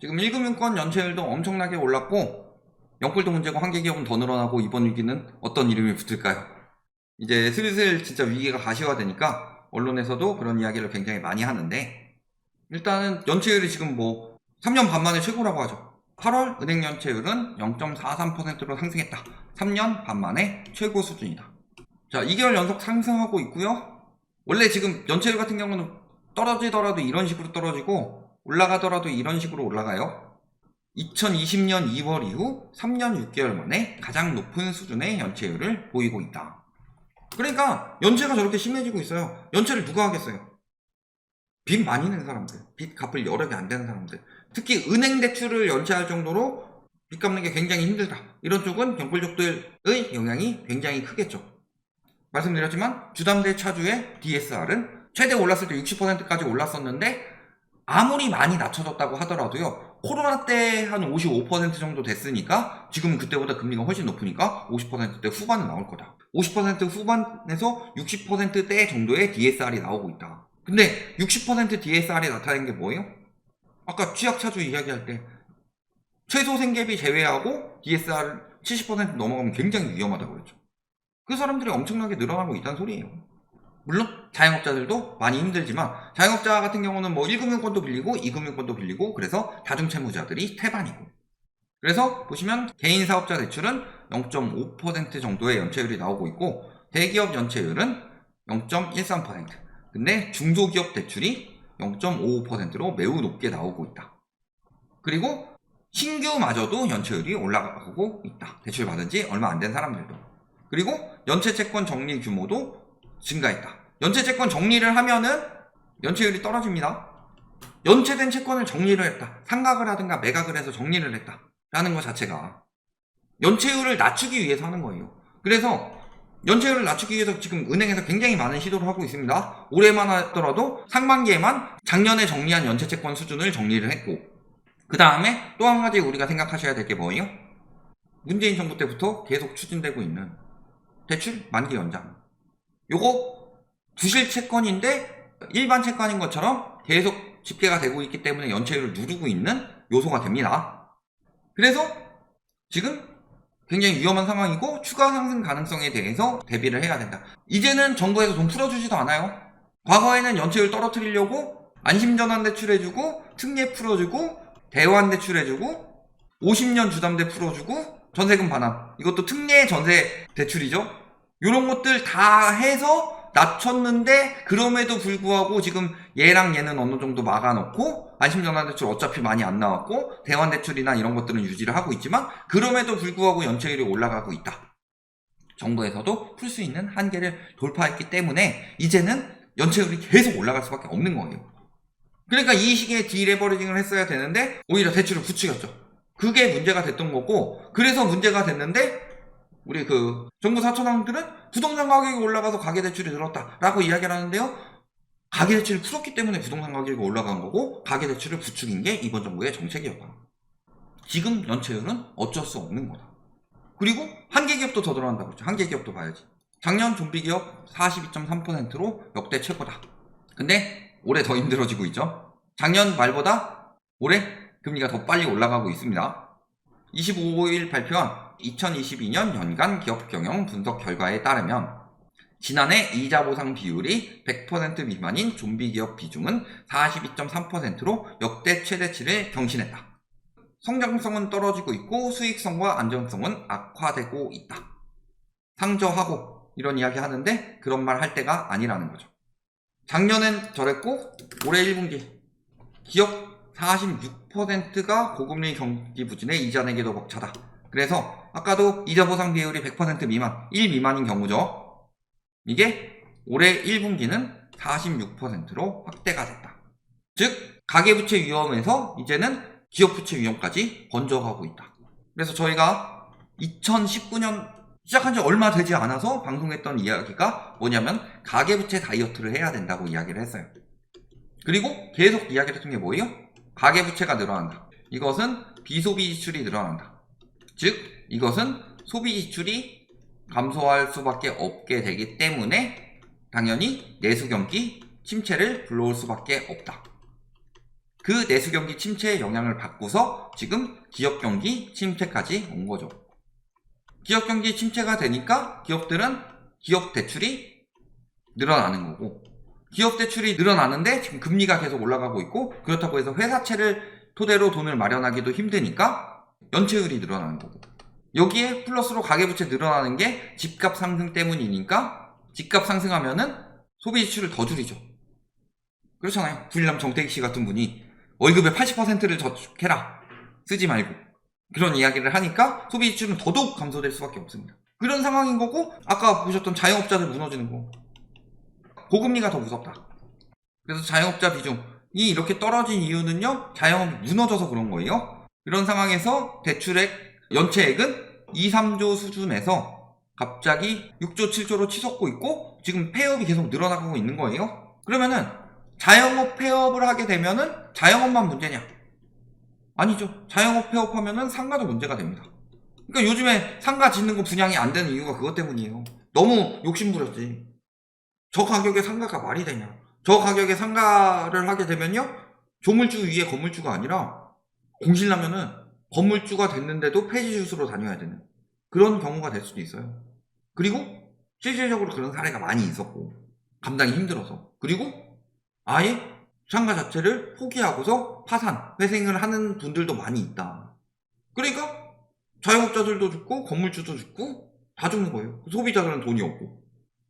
지금 1금융권 연체율도 엄청나게 올랐고 영끌도 문제고 한계기업은 더 늘어나고 이번 위기는 어떤 이름이 붙을까요? 이제 슬슬 진짜 위기가 가시화되니까 언론에서도 그런 이야기를 굉장히 많이 하는데, 일단은 연체율이 지금 뭐 3년 반 만에 최고라고 하죠. 8월 은행 연체율은 0.43%로 상승했다. 3년 반 만에 최고 수준이다. 자, 2개월 연속 상승하고 있고요. 원래 지금 연체율 같은 경우는 떨어지더라도 이런 식으로 떨어지고 올라가더라도 이런 식으로 올라가요. 2020년 2월 이후 3년 6개월 만에 가장 높은 수준의 연체율을 보이고 있다. 그러니까 연체가 저렇게 심해지고 있어요. 연체를 누가 하겠어요? 빚 많이 낸 사람들, 빚 갚을 여력이 안 되는 사람들, 특히 은행 대출을 연체할 정도로 빚 갚는 게 굉장히 힘들다, 이런 쪽은 경불족들의 영향이 굉장히 크겠죠. 말씀드렸지만 주담대 차주의 DSR은 최대 올랐을 때 60%까지 올랐었는데 아무리 많이 낮춰졌다고 하더라도요, 코로나 때 한 55% 정도 됐으니까 지금은 그때보다 금리가 훨씬 높으니까 50%대 후반은 나올 거다. 50% 후반에서 60%대 정도의 DSR이 나오고 있다. 근데 60% DSR이 나타낸 게 뭐예요? 아까 취약차주 이야기할 때 최소 생계비 제외하고 DSR 70% 넘어가면 굉장히 위험하다고 그랬죠. 그 사람들이 엄청나게 늘어나고 있다는 소리예요. 물론 자영업자들도 많이 힘들지만 자영업자 같은 경우는 뭐 1금융권도 빌리고 2금융권도 빌리고 그래서 다중채무자들이 태반이고, 그래서 보시면 개인 사업자 대출은 0.5% 정도의 연체율이 나오고 있고 대기업 연체율은 0.13%, 근데 중소기업 대출이 0.55%로 매우 높게 나오고 있다. 그리고 신규마저도 연체율이 올라가고 있다. 대출 받은 지 얼마 안 된 사람들도. 그리고 연체채권 정리 규모도 증가했다. 연체채권 정리를 하면은 연체율이 떨어집니다. 연체된 채권을 정리를 했다, 상각을 하든가 매각을 해서 정리를 했다 라는 것 자체가 연체율을 낮추기 위해서 하는 거예요. 그래서 연체율을 낮추기 위해서 지금 은행에서 굉장히 많은 시도를 하고 있습니다. 올해만 하더라도 상반기에만 작년에 정리한 연체채권 수준을 정리를 했고, 그 다음에 또 한 가지 우리가 생각하셔야 될 게 뭐예요? 문재인 정부 때부터 계속 추진되고 있는 대출 만기 연장. 요거 부실 채권인데 일반 채권인 것처럼 계속 집계가 되고 있기 때문에 연체율을 누르고 있는 요소가 됩니다. 그래서 지금 굉장히 위험한 상황이고 추가 상승 가능성에 대해서 대비를 해야 된다. 이제는 정부에서 돈 풀어주지도 않아요. 과거에는 연체율 떨어뜨리려고 안심전환 대출해주고 특례 풀어주고 대환 대출해주고 50년 주담대 풀어주고 전세금 반환, 이것도 특례 전세 대출이죠. 이런 것들 다 해서 낮췄는데 그럼에도 불구하고 지금 얘랑 얘는 어느 정도 막아놓고 안심전환대출 어차피 많이 안 나왔고 대환대출이나 이런 것들은 유지를 하고 있지만 그럼에도 불구하고 연체율이 올라가고 있다. 정부에서도 풀 수 있는 한계를 돌파했기 때문에 이제는 연체율이 계속 올라갈 수밖에 없는 거예요. 그러니까 이 시기에 디레버리징을 했어야 되는데 오히려 대출을 부추겼죠. 그게 문제가 됐던 거고, 그래서 문제가 됐는데 우리 그 정부 사천왕들은 부동산 가격이 올라가서 가계대출이 늘었다라고 이야기를 하는데요, 가계대출을 풀었기 때문에 부동산 가격이 올라간 거고 가계대출을 부추긴 게 이번 정부의 정책이었다. 지금 연체율은 어쩔 수 없는 거다. 그리고 한계기업도 더 들어간다고 했죠. 한계기업도 봐야지. 작년 좀비기업 42.3%로 역대 최고다. 근데 올해 더 힘들어지고 있죠. 작년 말보다 올해 금리가 더 빨리 올라가고 있습니다. 25일 발표한 2022년 연간 기업 경영 분석 결과에 따르면 지난해 이자 보상 비율이 100% 미만인 좀비 기업 비중은 42.3%로 역대 최대치를 경신했다. 성장성은 떨어지고 있고 수익성과 안정성은 악화되고 있다. 상저하고 이런 이야기 하는데 그런 말 할 때가 아니라는 거죠. 작년엔 저랬고 올해 1분기 기업 46%가 고금리 경기 부진에 이자 내기도 벅차다. 그래서 아까도 이자 보상 비율이 100% 미만, 1 미만인 경우죠. 이게 올해 1분기는 46%로 확대가 됐다. 즉 가계부채 위험에서 이제는 기업부채 위험까지 번져가고 있다. 그래서 저희가 2019년 시작한 지 얼마 되지 않아서 방송했던 이야기가 뭐냐면 가계부채 다이어트를 해야 된다고 이야기를 했어요. 그리고 계속 이야기를 했던 게 뭐예요? 가계부채가 늘어난다. 이것은 비소비 지출이 늘어난다. 즉 이것은 소비 지출이 감소할 수밖에 없게 되기 때문에 당연히 내수 경기 침체를 불러올 수밖에 없다. 그 내수 경기 침체의 영향을 받고서 지금 기업 경기 침체까지 온 거죠. 기업 경기 침체가 되니까 기업들은 기업 대출이 늘어나는 거고, 기업 대출이 늘어나는데 지금 금리가 계속 올라가고 있고, 그렇다고 해서 회사채를 토대로 돈을 마련하기도 힘드니까 연체율이 늘어나는 거고, 여기에 플러스로 가계부채 늘어나는 게 집값 상승 때문이니까 집값 상승하면은 소비 지출을 더 줄이죠. 그렇잖아요. 국일남 정태기 씨 같은 분이 월급의 80%를 저축해라, 쓰지 말고, 그런 이야기를 하니까 소비 지출은 더더욱 감소될 수밖에 없습니다. 그런 상황인 거고, 아까 보셨던 자영업자들 무너지는 거, 고금리가 더 무섭다. 그래서 자영업자 비중이 이렇게 떨어진 이유는요, 자영업이 무너져서 그런 거예요. 이런 상황에서 대출액, 연체액은 2, 3조 수준에서 갑자기 6조, 7조로 치솟고 있고, 지금 폐업이 계속 늘어나고 있는 거예요. 그러면은 자영업 폐업을 하게 되면은 자영업만 문제냐? 아니죠. 자영업 폐업하면은 상가도 문제가 됩니다. 그러니까 요즘에 상가 짓는 거 분양이 안 되는 이유가 그것 때문이에요. 너무 욕심부렸지. 저 가격에 상가가 말이 되냐? 저 가격에 상가를 하게 되면요, 조물주 위에 건물주가 아니라 공실나면은 건물주가 됐는데도 폐지주스로 다녀야 되는 그런 경우가 될 수도 있어요. 그리고 실질적으로 그런 사례가 많이 있었고, 감당이 힘들어서, 그리고 아예 상가 자체를 포기하고서 파산, 회생을 하는 분들도 많이 있다. 그러니까 자영업자들도 죽고 건물주도 죽고 다 죽는 거예요. 소비자들은 돈이 없고.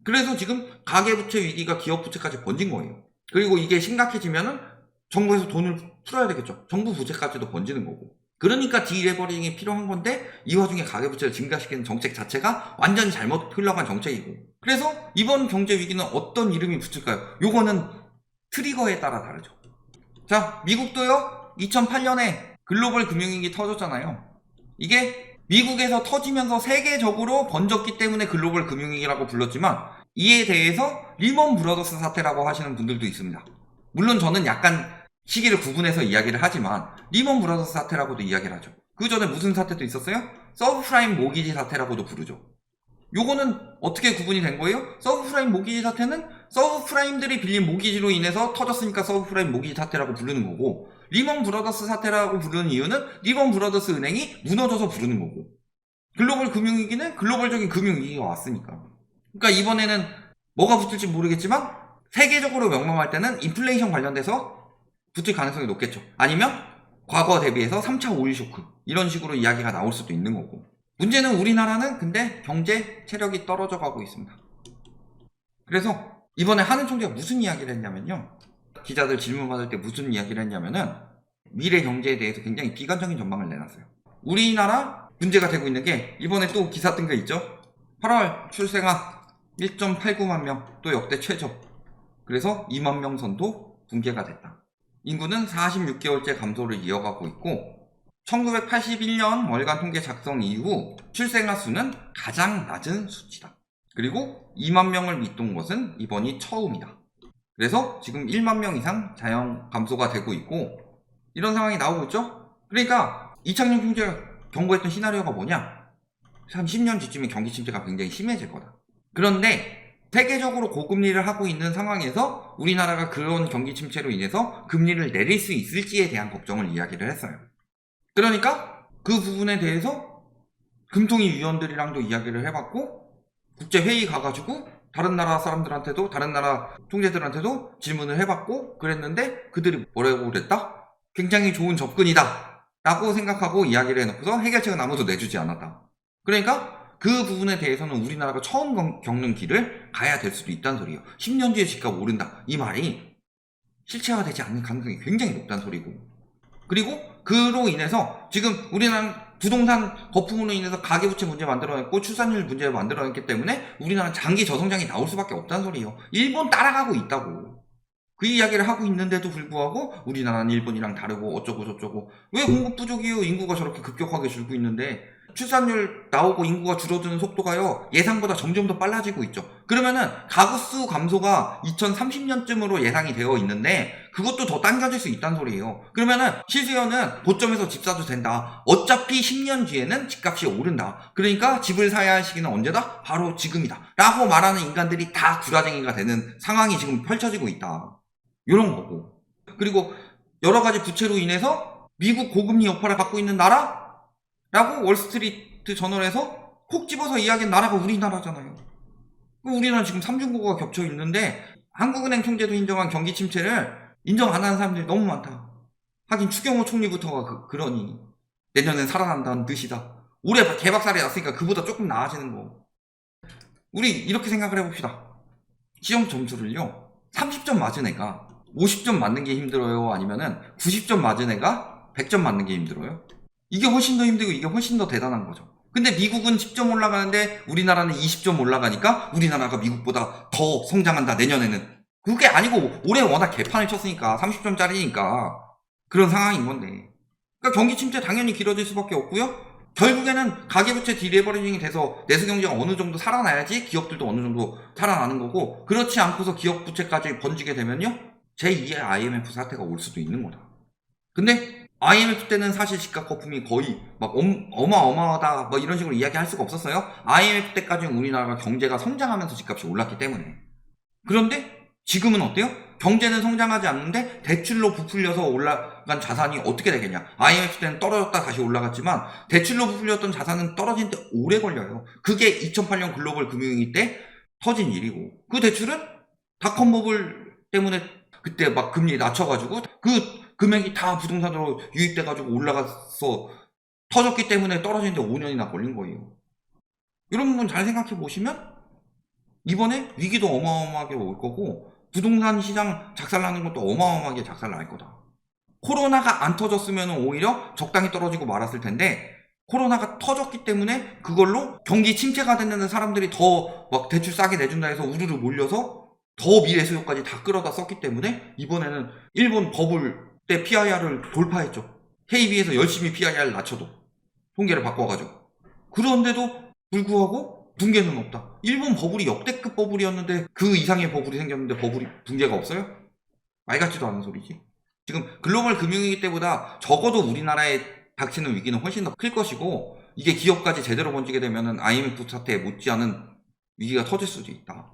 그래서 지금 가계부채 위기가 기업부채까지 번진 거예요. 그리고 이게 심각해지면은 정부에서 돈을 풀어야 되겠죠. 정부 부채까지도 번지는 거고. 그러니까 디레버링이 필요한 건데, 이 와중에 가계부채를 증가시키는 정책 자체가 완전히 잘못 흘러간 정책이고, 그래서 이번 경제위기는 어떤 이름이 붙을까요? 요거는 트리거에 따라 다르죠. 자, 미국도요, 2008년에 글로벌 금융위기 터졌잖아요. 이게 미국에서 터지면서 세계적으로 번졌기 때문에 글로벌 금융위기라고 불렀지만, 이에 대해서 리먼 브러더스 사태라고 하시는 분들도 있습니다. 물론 저는 약간 시기를 구분해서 이야기를 하지만 리먼 브러더스 사태라고도 이야기를 하죠. 그 전에 무슨 사태도 있었어요? 서브프라임 모기지 사태라고도 부르죠. 요거는 어떻게 구분이 된 거예요? 서브프라임 모기지 사태는 서브프라임들이 빌린 모기지로 인해서 터졌으니까 서브프라임 모기지 사태라고 부르는 거고, 리먼 브러더스 사태라고 부르는 이유는 리먼 브러더스 은행이 무너져서 부르는 거고, 글로벌 금융위기는 글로벌적인 금융위기가 왔으니까. 그러니까 이번에는 뭐가 붙을지 모르겠지만 세계적으로 명망할 때는 인플레이션 관련돼서 붙을 가능성이 높겠죠. 아니면 과거 대비해서 3차 오일 쇼크, 이런 식으로 이야기가 나올 수도 있는 거고. 문제는 우리나라는 근데 경제 체력이 떨어져 가고 있습니다. 그래서 이번에 한은 총재가 무슨 이야기를 했냐면요, 기자들 질문 받을 때 무슨 이야기를 했냐면은 미래 경제에 대해서 굉장히 비관적인 전망을 내놨어요. 우리나라 문제가 되고 있는 게, 이번에 또 기사 뜬 거 있죠. 8월 출생아 1.89만 명, 또 역대 최저. 그래서 2만 명 선도 붕괴가 됐다. 인구는 46개월째 감소를 이어가고 있고, 1981년 월간 통계 작성 이후 출생아 수는 가장 낮은 수치다. 그리고 2만 명을 밑돈 것은 이번이 처음이다. 그래서 지금 1만 명 이상 자연 감소가 되고 있고, 이런 상황이 나오고 있죠. 그러니까 이창용 총재가 경고했던 시나리오가 뭐냐, 한 10년 뒤쯤에 경기 침체가 굉장히 심해질 거다. 그런데 세계적으로 고금리를 하고 있는 상황에서 우리나라가 그런 경기 침체로 인해서 금리를 내릴 수 있을지에 대한 걱정을 이야기를 했어요. 그러니까 그 부분에 대해서 금통위 위원들이랑도 이야기를 해봤고, 국제회의 가가지고 다른 나라 사람들한테도, 다른 나라 총재들한테도 질문을 해봤고 그랬는데, 그들이 뭐라고 그랬다? 굉장히 좋은 접근이다 라고 생각하고 이야기를 해놓고서 해결책은 아무도 내주지 않았다. 그러니까 그 부분에 대해서는 우리나라가 처음 겪는 길을 가야 될 수도 있다는 소리예요. 10년 뒤에 집값 오른다, 이 말이 실체화되지 않는 가능성이 굉장히 높다는 소리고, 그리고 그로 인해서 지금 우리나라는 부동산 거품으로 인해서 가계부채 문제 만들어냈고 출산율 문제를 만들어냈기 때문에 우리나라는 장기 저성장이 나올 수밖에 없다는 소리예요. 일본 따라가고 있다고. 그 이야기를 하고 있는데도 불구하고 우리나라는 일본이랑 다르고 어쩌고 저쩌고, 왜 공급 부족이에요? 인구가 저렇게 급격하게 줄고 있는데. 출산율 나오고 인구가 줄어드는 속도가요, 예상보다 점점 더 빨라지고 있죠. 그러면은 가구수 감소가 2030년쯤으로 예상이 되어 있는데 그것도 더 당겨질 수 있다는 소리예요. 그러면은 실수요는 고점에서 집 사도 된다. 어차피 10년 뒤에는 집값이 오른다. 그러니까 집을 사야 할 시기는 언제다? 바로 지금이다 라고 말하는 인간들이 다 구라쟁이가 되는 상황이 지금 펼쳐지고 있다. 이런 거고. 그리고 여러 가지 부채로 인해서 미국 고금리 여파를 받고 있는 나라라고 월스트리트 저널에서 콕 집어서 이야기한 나라가 우리나라잖아요. 우리나라는 지금 삼중국어가 겹쳐 있는데 한국은행 총재도 인정한 경기 침체를 인정 안 하는 사람들이 너무 많다. 하긴 추경호 총리부터가 그러니 내년엔 살아난다는 뜻이다. 올해 개박살이 났으니까 그보다 조금 나아지는 거. 우리 이렇게 생각을 해봅시다. 시험 점수를요 30점 맞은 애가 50점 맞는 게 힘들어요? 아니면은 90점 맞은 애가 100점 맞는 게 힘들어요? 이게 훨씬 더 힘들고 이게 훨씬 더 대단한 거죠. 근데 미국은 10점 올라가는데 우리나라는 20점 올라가니까 우리나라가 미국보다 더 성장한다 내년에는. 그게 아니고 올해 워낙 개판을 쳤으니까 30점짜리니까 그런 상황인 건데. 그러니까 경기 침체 당연히 길어질 수밖에 없고요. 결국에는 가계부채 디레버리징이 돼서 내수경제가 어느 정도 살아나야지 기업들도 어느 정도 살아나는 거고, 그렇지 않고서 기업 부채까지 번지게 되면요 제2의 IMF 사태가 올 수도 있는 거다. 근데 IMF 때는 사실 집값 거품이 거의 막 어마어마하다 뭐 이런 식으로 이야기할 수가 없었어요. IMF 때까지는 우리나라가 경제가 성장하면서 집값이 올랐기 때문에. 그런데 지금은 어때요? 경제는 성장하지 않는데 대출로 부풀려서 올라간 자산이 어떻게 되겠냐. IMF 때는 떨어졌다 다시 올라갔지만 대출로 부풀렸던 자산은 떨어진 데 오래 걸려요. 그게 2008년 글로벌 금융위기 때 터진 일이고, 그 대출은 닷컴 버블 때문에 그때 막 금리 낮춰가지고 그 금액이 다 부동산으로 유입돼가지고 올라가서 터졌기 때문에 떨어진 데 5년이나 걸린 거예요. 이런 부분 잘 생각해 보시면 이번에 위기도 어마어마하게 올 거고 부동산 시장 작살나는 것도 어마어마하게 작살날 거다. 코로나가 안 터졌으면 오히려 적당히 떨어지고 말았을 텐데 코로나가 터졌기 때문에 그걸로 경기 침체가 됐는데 사람들이 더 막 대출 싸게 내준다 해서 우르르 몰려서 더 미래수요까지 다 끌어다 썼기 때문에 이번에는 일본 버블 때 PIR을 돌파했죠. KB에서 열심히 PIR을 낮춰도 통계를 바꿔가지고. 그런데도 불구하고 붕괴는 없다. 일본 버블이 역대급 버블이었는데 그 이상의 버블이 생겼는데 버블이 붕괴가 없어요? 말 같지도 않은 소리지. 지금 글로벌 금융위기 때보다 적어도 우리나라에 닥치는 위기는 훨씬 더 클 것이고, 이게 기업까지 제대로 번지게 되면은 IMF 사태에 못지않은 위기가 터질 수도 있다.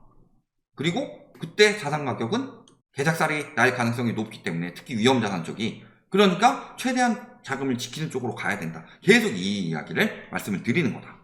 그리고 그때 자산 가격은 개작살이 날 가능성이 높기 때문에, 특히 위험자산 쪽이. 그러니까 최대한 자금을 지키는 쪽으로 가야 된다. 계속 이 이야기를 말씀을 드리는 거다.